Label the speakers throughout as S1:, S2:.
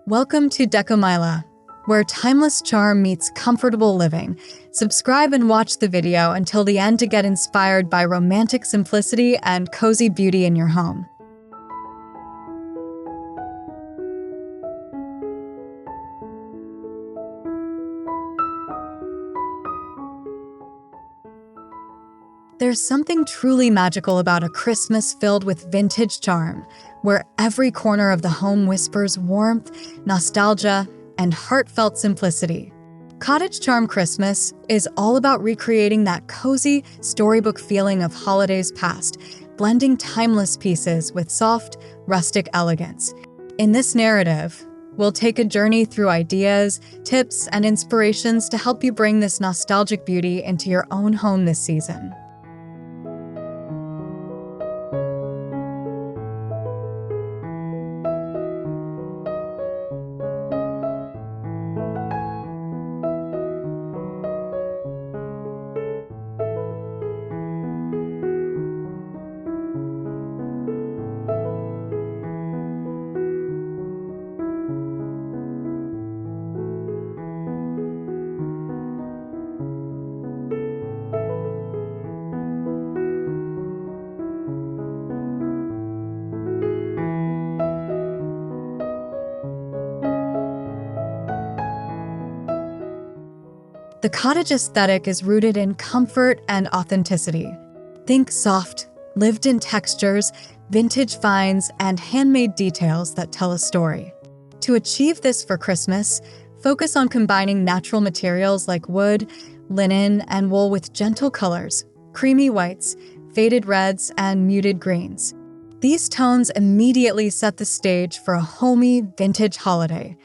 S1: Welcome to Decomila, where timeless charm meets comfortable living. Subscribe and watch the video until the end to get inspired by romantic simplicity and cozy beauty in your home. There's something truly magical about a Christmas filled with vintage charm, where every corner of the home whispers warmth, nostalgia, and heartfelt simplicity. Cottage Charm Christmas is all about recreating that cozy, storybook feeling of holidays past, blending timeless pieces with soft, rustic elegance. In this narrative, we'll take a journey through ideas, tips, and inspirations to help you bring this nostalgic beauty into your own home this season. The cottage aesthetic is rooted in comfort and authenticity. Think soft, lived-in textures, vintage finds, and handmade details that tell a story. To achieve this for Christmas, focus on combining natural materials like wood, linen, and wool with gentle colors, creamy whites, faded reds, and muted greens. These tones immediately set the stage for a homey, vintage holiday.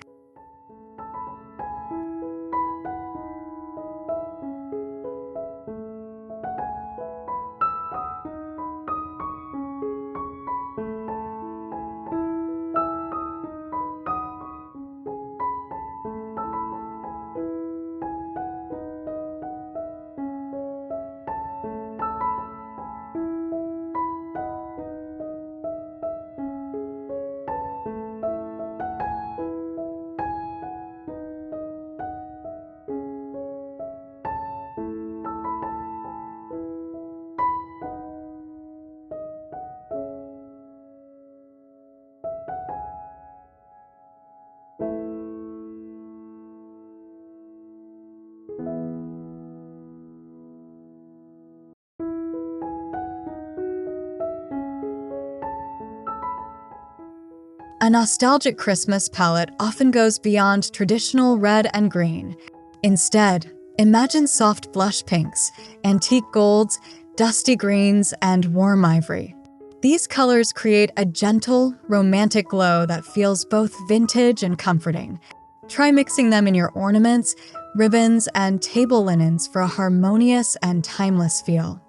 S1: A nostalgic Christmas palette often goes beyond traditional red and green. Instead, imagine soft blush pinks, antique golds, dusty greens, and warm ivory. These colors create a gentle, romantic glow that feels both vintage and comforting. Try mixing them in your ornaments, ribbons, and table linens for a harmonious and timeless feel.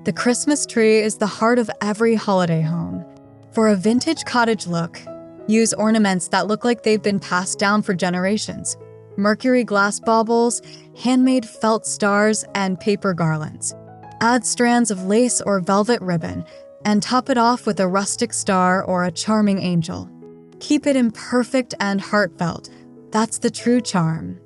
S1: The Christmas tree is the heart of every holiday home. For a vintage cottage look, use ornaments that look like they've been passed down for generations. Mercury glass baubles, handmade felt stars, and paper garlands. Add strands of lace or velvet ribbon, and top it off with a rustic star or a charming angel. Keep it imperfect and heartfelt. That's the true charm.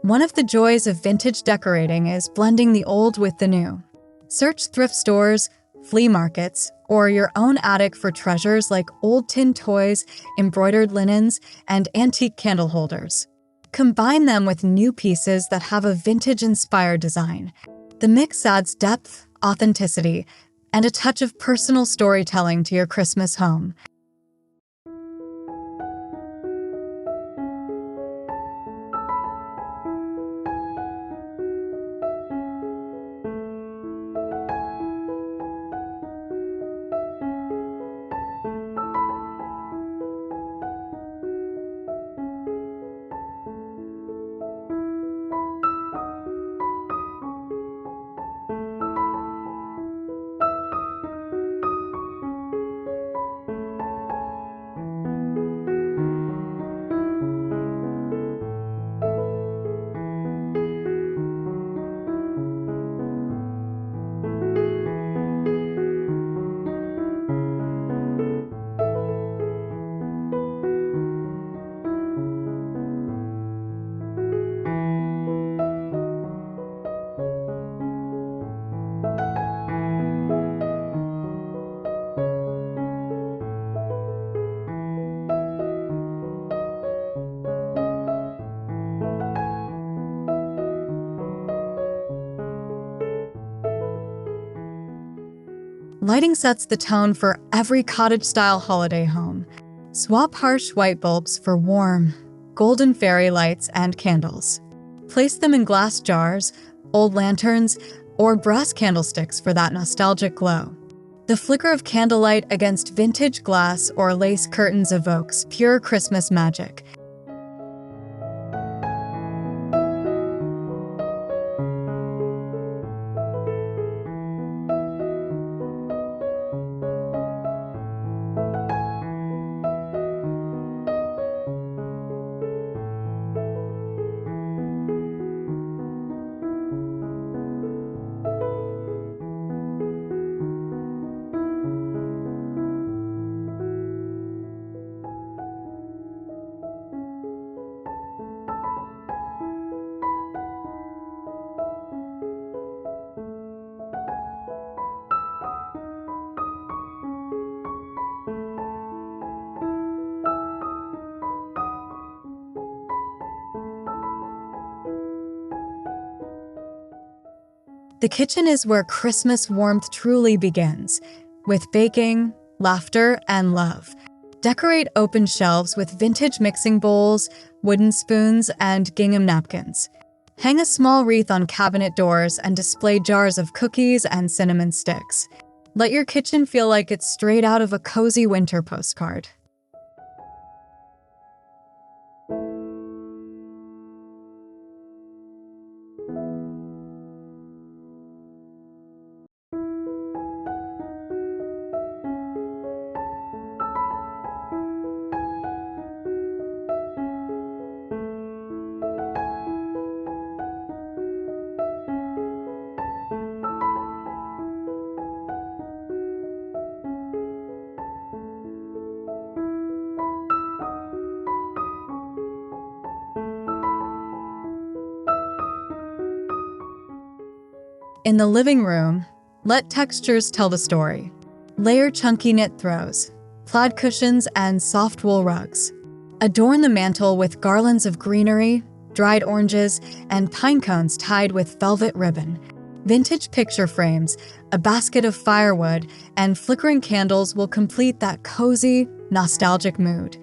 S1: One of the joys of vintage decorating is blending the old with the new. Search thrift stores, flea markets, or your own attic for treasures like old tin toys, embroidered linens, and antique candle holders. Combine them with new pieces that have a vintage-inspired design. The mix adds depth, authenticity, and a touch of personal storytelling to your Christmas home. Lighting sets the tone for every cottage-style holiday home. Swap harsh white bulbs for warm, golden fairy lights and candles. Place them in glass jars, old lanterns, or brass candlesticks for that nostalgic glow. The flicker of candlelight against vintage glass or lace curtains evokes pure Christmas magic. The kitchen is where Christmas warmth truly begins, with baking, laughter, and love. Decorate open shelves with vintage mixing bowls, wooden spoons, and gingham napkins. Hang a small wreath on cabinet doors and display jars of cookies and cinnamon sticks. Let your kitchen feel like it's straight out of a cozy winter postcard. In the living room, let textures tell the story. Layer chunky knit throws, plaid cushions, and soft wool rugs. Adorn the mantel with garlands of greenery, dried oranges, and pine cones tied with velvet ribbon. Vintage picture frames, a basket of firewood, and flickering candles will complete that cozy, nostalgic mood.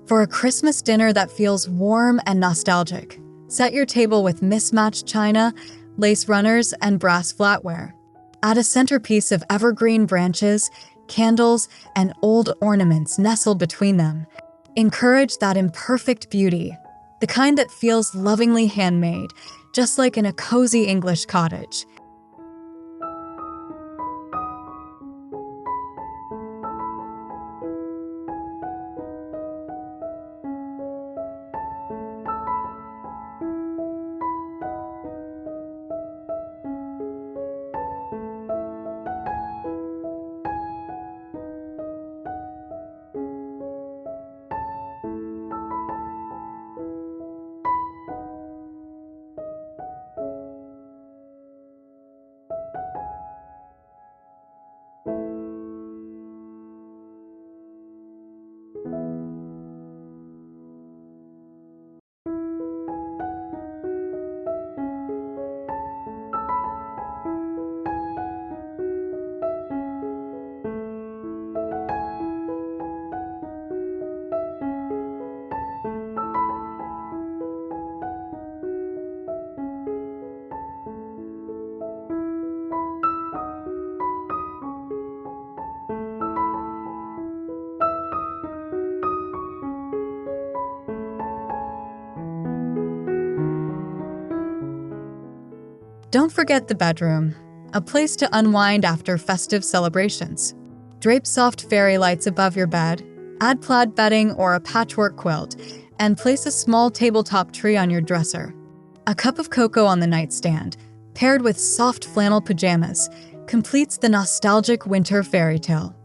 S1: For a Christmas dinner that feels warm and nostalgic, set your table with mismatched china, lace runners, and brass flatware. Add a centerpiece of evergreen branches, candles, and old ornaments nestled between them. Encourage that imperfect beauty, the kind that feels lovingly handmade, just like in a cozy English cottage. Don't forget the bedroom, a place to unwind after festive celebrations. Drape soft fairy lights above your bed, add plaid bedding or a patchwork quilt, and place a small tabletop tree on your dresser. A cup of cocoa on the nightstand, paired with soft flannel pajamas, completes the nostalgic winter fairy tale.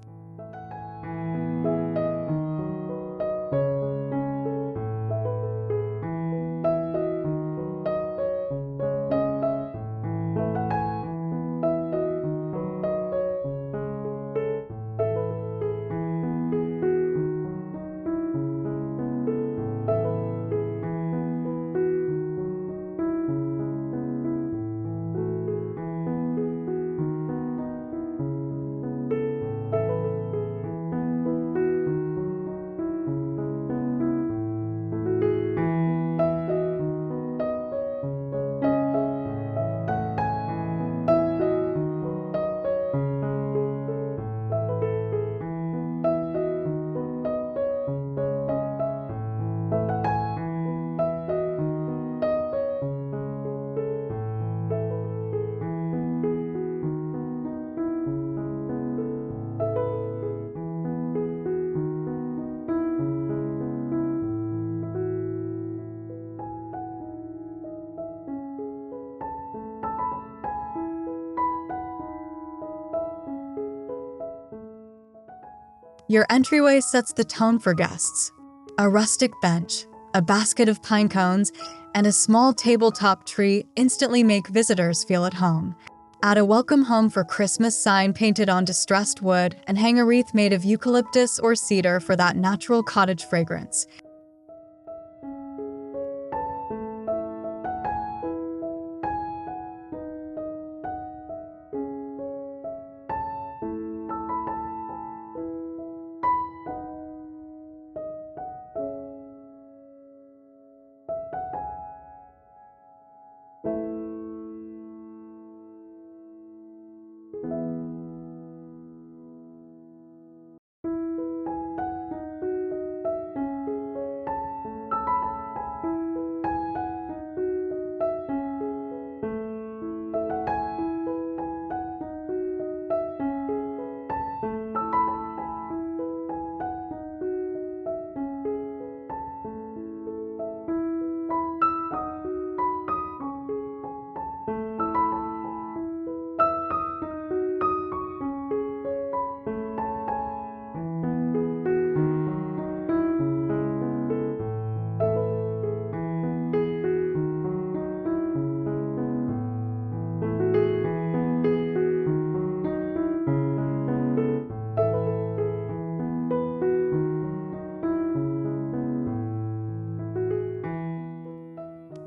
S1: Your entryway sets the tone for guests. A rustic bench, a basket of pine cones, and a small tabletop tree instantly make visitors feel at home. Add a welcome home for Christmas sign painted on distressed wood and hang a wreath made of eucalyptus or cedar for that natural cottage fragrance.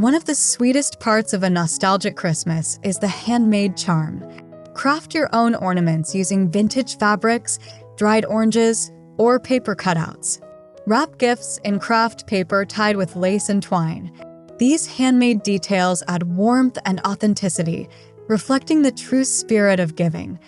S1: One of the sweetest parts of a nostalgic Christmas is the handmade charm. Craft your own ornaments using vintage fabrics, dried oranges, or paper cutouts. Wrap gifts in craft paper tied with lace and twine. These handmade details add warmth and authenticity, reflecting the true spirit of giving.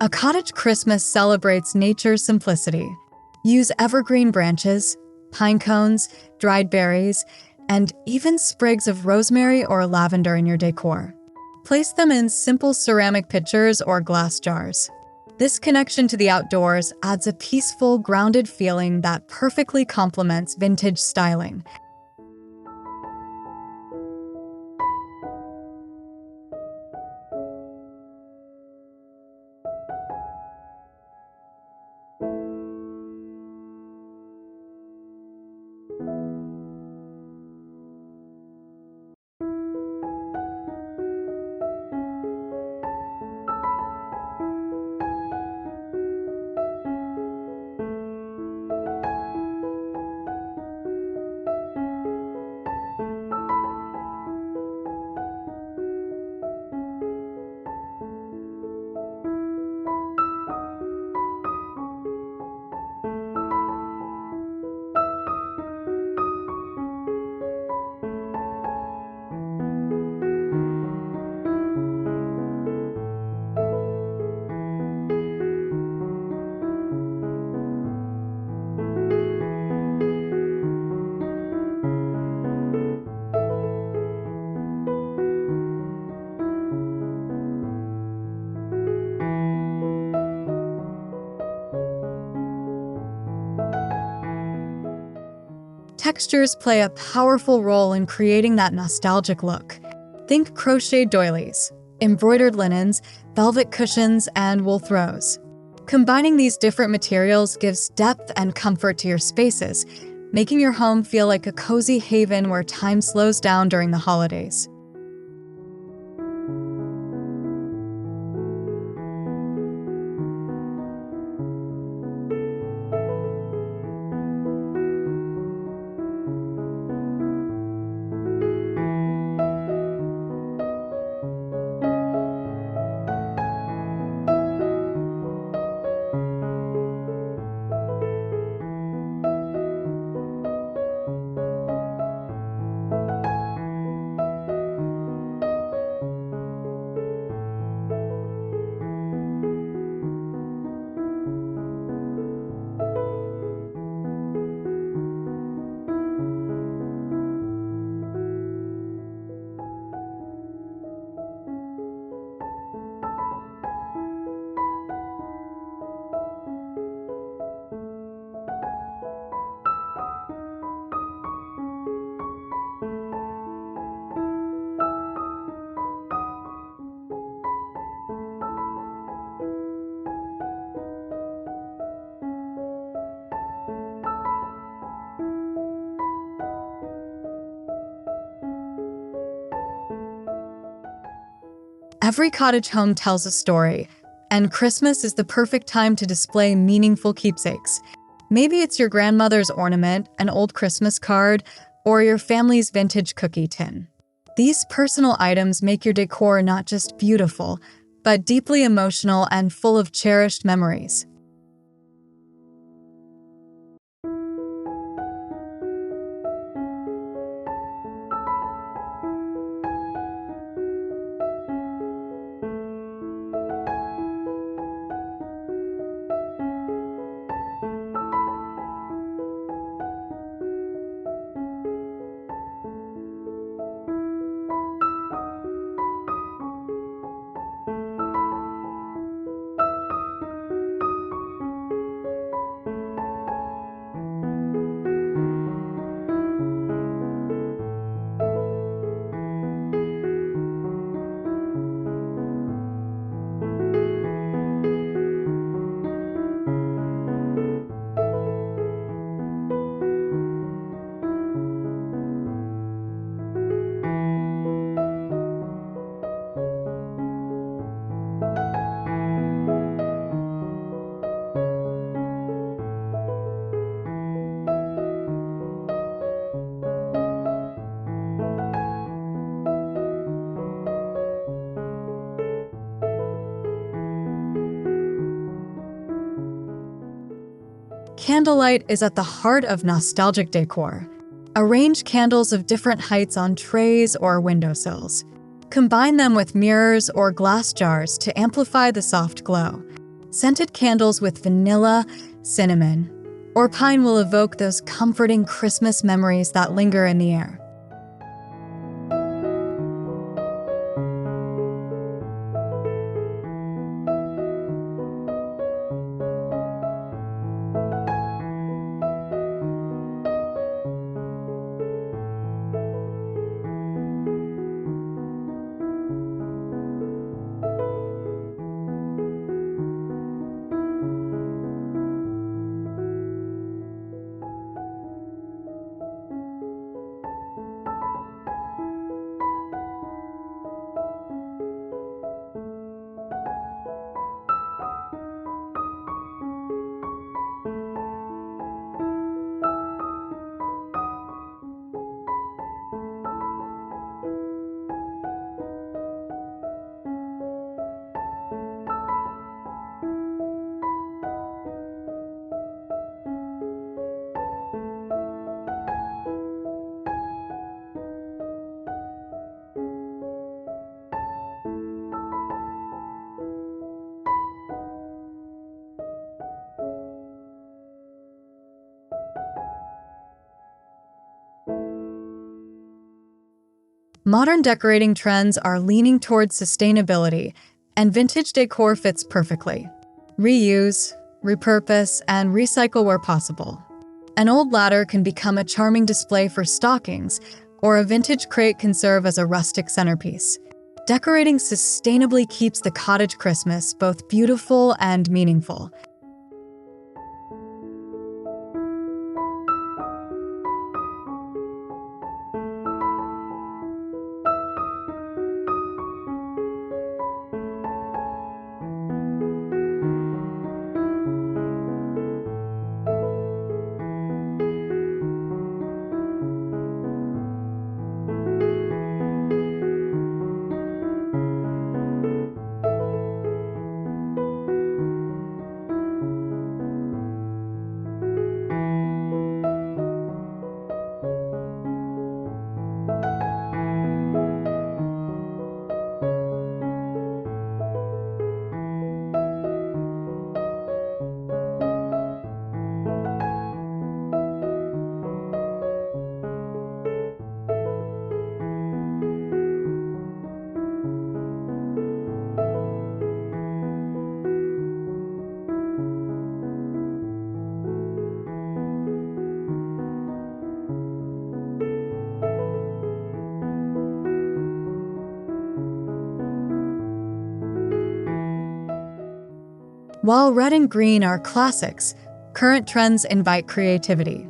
S1: A cottage Christmas celebrates nature's simplicity. Use evergreen branches, pine cones, dried berries, and even sprigs of rosemary or lavender in your decor. Place them in simple ceramic pitchers or glass jars. This connection to the outdoors adds a peaceful, grounded feeling that perfectly complements vintage styling. Textures play a powerful role in creating that nostalgic look. Think crocheted doilies, embroidered linens, velvet cushions, and wool throws. Combining these different materials gives depth and comfort to your spaces, making your home feel like a cozy haven where time slows down during the holidays. Every cottage home tells a story, and Christmas is the perfect time to display meaningful keepsakes. Maybe it's your grandmother's ornament, an old Christmas card, or your family's vintage cookie tin. These personal items make your decor not just beautiful, but deeply emotional and full of cherished memories. Candlelight is at the heart of nostalgic decor. Arrange candles of different heights on trays or windowsills. Combine them with mirrors or glass jars to amplify the soft glow. Scented candles with vanilla, cinnamon, or pine will evoke those comforting Christmas memories that linger in the air. Modern decorating trends are leaning towards sustainability, and vintage decor fits perfectly. Reuse, repurpose, and recycle where possible. An old ladder can become a charming display for stockings, or a vintage crate can serve as a rustic centerpiece. Decorating sustainably keeps the cottage Christmas both beautiful and meaningful. While red and green are classics, current trends invite creativity.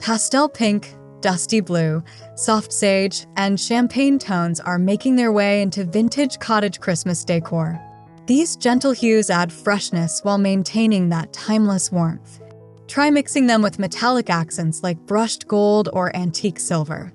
S1: Pastel pink, dusty blue, soft sage, and champagne tones are making their way into vintage cottage Christmas decor. These gentle hues add freshness while maintaining that timeless warmth. Try mixing them with metallic accents like brushed gold or antique silver.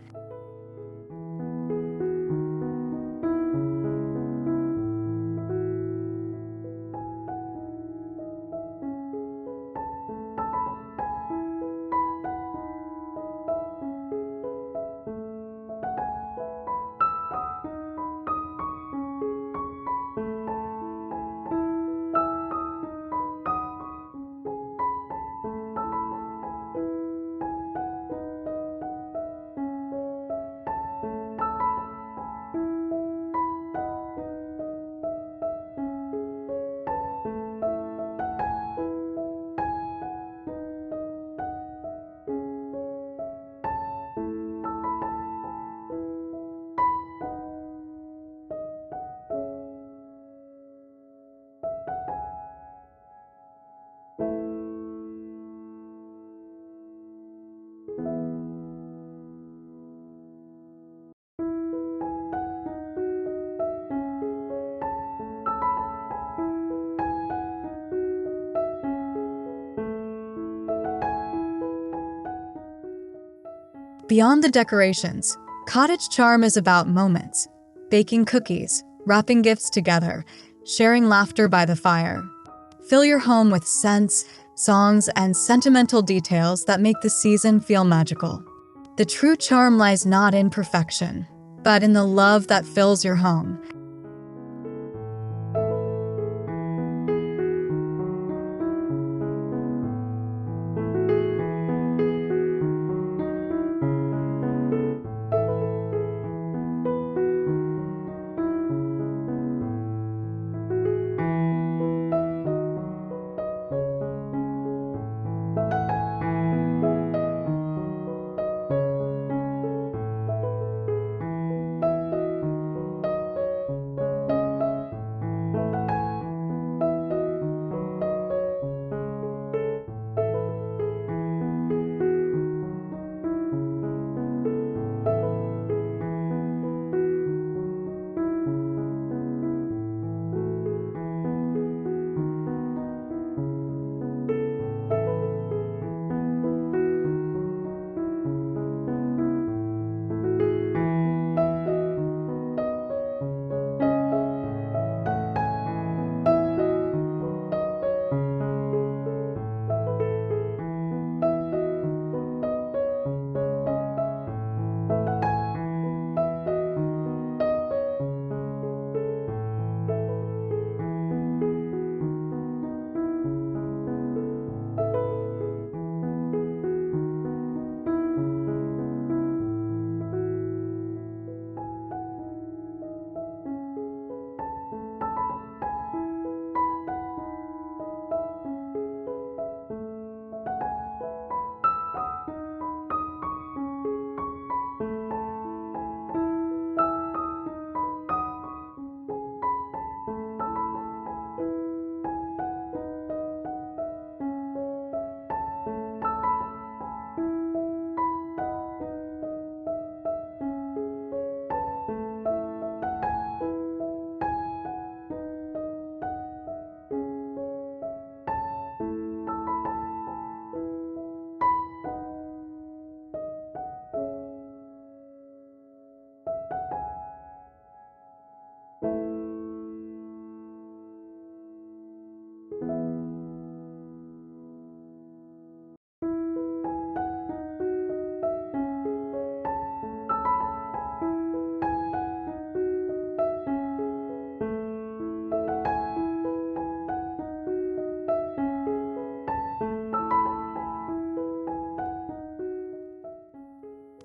S1: Beyond the decorations, Cottage Charm is about moments. Baking cookies, wrapping gifts together, sharing laughter by the fire. Fill your home with scents, songs, and sentimental details that make the season feel magical. The true charm lies not in perfection, but in the love that fills your home.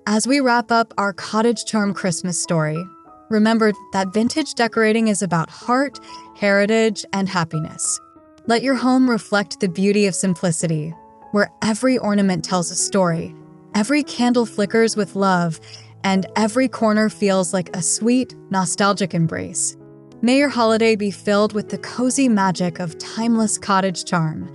S1: As we wrap up our Cottage Charm Christmas story, remember that vintage decorating is about heart, heritage, and happiness. Let your home reflect the beauty of simplicity, where every ornament tells a story, every candle flickers with love, and every corner feels like a sweet, nostalgic embrace. May your holiday be filled with the cozy magic of timeless cottage charm.